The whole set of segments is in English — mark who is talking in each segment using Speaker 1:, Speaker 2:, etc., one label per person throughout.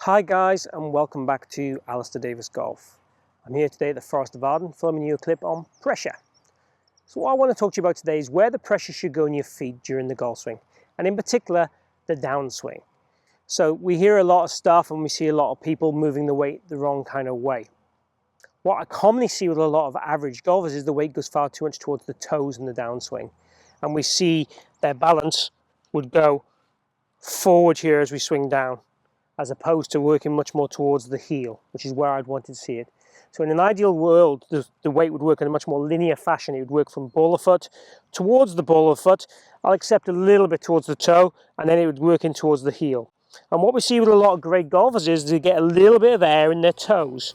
Speaker 1: Hi guys, and welcome back to Alistair Davies Golf. I'm here today at the Forest of Arden filming you a clip on pressure. So what I want to talk to you about today is where the pressure should go in your feet during the golf swing, and in particular the downswing. So we hear a lot of stuff and we see a lot of people moving the weight the wrong kind of way. What I commonly see with a lot of average golfers is the weight goes far too much towards the toes in the downswing, and we see their balance would go forward here as we swing down, as opposed to working much more towards the heel, which is where I'd want to see it. So in an ideal world, the weight would work in a much more linear fashion. It would work from ball of foot towards the ball of foot. I'll accept a little bit towards the toe, and then it would work in towards the heel. And what we see with a lot of great golfers is they get a little bit of air in their toes.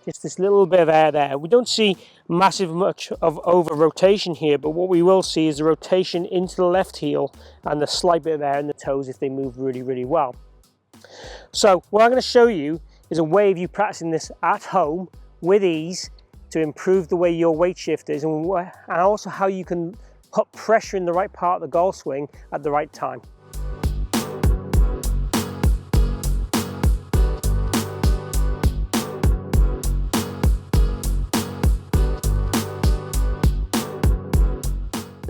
Speaker 1: Just this little bit of air there. We don't see much of over rotation here, but what we will see is the rotation into the left heel and the slight bit of air in the toes if they move really, really well. So what I'm going to show you is a way of you practicing this at home with ease to improve the way your weight shift is, and also how you can put pressure in the right part of the golf swing at the right time.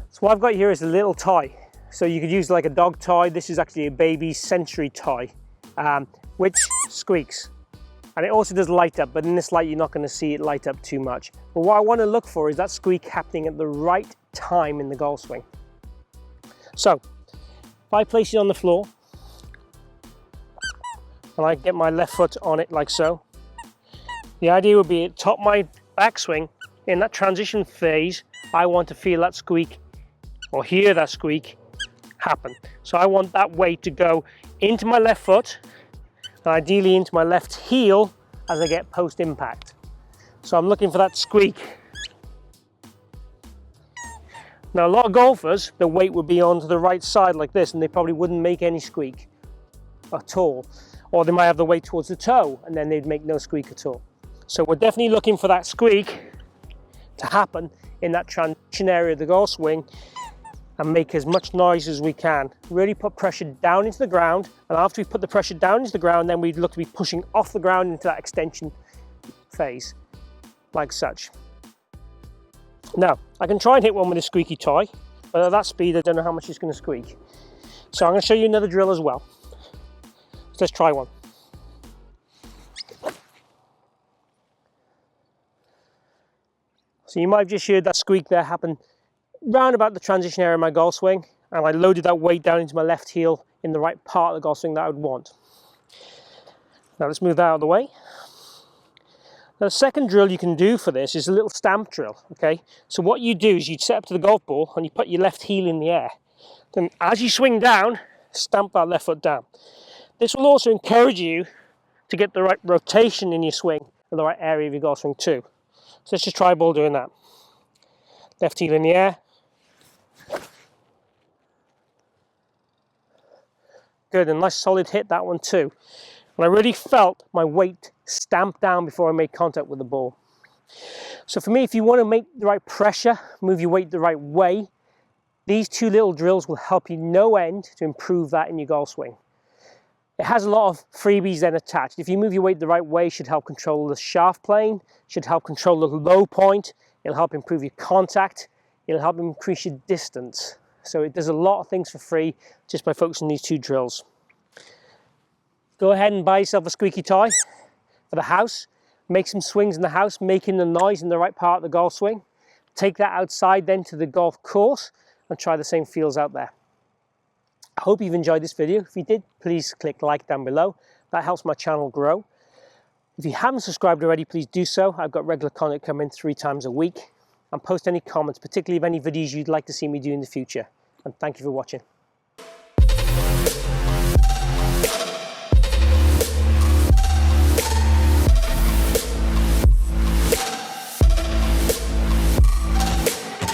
Speaker 1: So what I've got here is a little toy. So you could use like a dog toy. This is actually a baby sensory toy, which squeaks. And it also does light up, but in this light you're not going to see it light up too much. But what I want to look for is that squeak happening at the right time in the golf swing. So if I place it on the floor and I get my left foot on it like so, the idea would be at top my backswing in that transition phase, I want to feel that squeak or hear that squeak happen. So I want that weight to go into my left foot and ideally into my left heel as I get post impact. So I'm looking for that squeak. Now a lot of golfers, the weight would be onto the right side like this and they probably wouldn't make any squeak at all. Or they might have the weight towards the toe and then they'd make no squeak at all. So we're definitely looking for that squeak to happen in that transition area of the golf swing and make as much noise as we can. Really put pressure down into the ground, and after we put the pressure down into the ground, then we'd look to be pushing off the ground into that extension phase, like such. Now, I can try and hit one with a squeaky toy, but at that speed I don't know how much it's going to squeak. So I'm going to show you another drill as well. So let's try one. So you might have just heard that squeak there happen round about the transition area of my golf swing, and I loaded that weight down into my left heel in the right part of the golf swing that I would want. Now let's move that out of the way. Now the second drill you can do for this is a little stamp drill, okay? So what you do is you set up to the golf ball and you put your left heel in the air. Then as you swing down, stamp that left foot down. This will also encourage you to get the right rotation in your swing and the right area of your golf swing too. So let's just try a ball doing that. Left heel in the air. Good, and nice solid hit that one too. And I really felt my weight stamp down before I made contact with the ball. So for me, if you want to make the right pressure, move your weight the right way, these two little drills will help you no end to improve that in your golf swing. It has a lot of freebies then attached. If you move your weight the right way, it should help control the shaft plane, should help control the low point, it'll help improve your contact, it'll help increase your distance. So it does a lot of things for free just by focusing on these two drills. Go ahead and buy yourself a squeaky toy for the house. Make some swings in the house, making the noise in the right part of the golf swing. Take that outside then to the golf course and try the same feels out there. I hope you've enjoyed this video. If you did, please click like down below. That helps my channel grow. If you haven't subscribed already, please do so. I've got regular content coming 3 times a week. And post any comments, particularly of any videos you'd like to see me do in the future. And thank you for watching.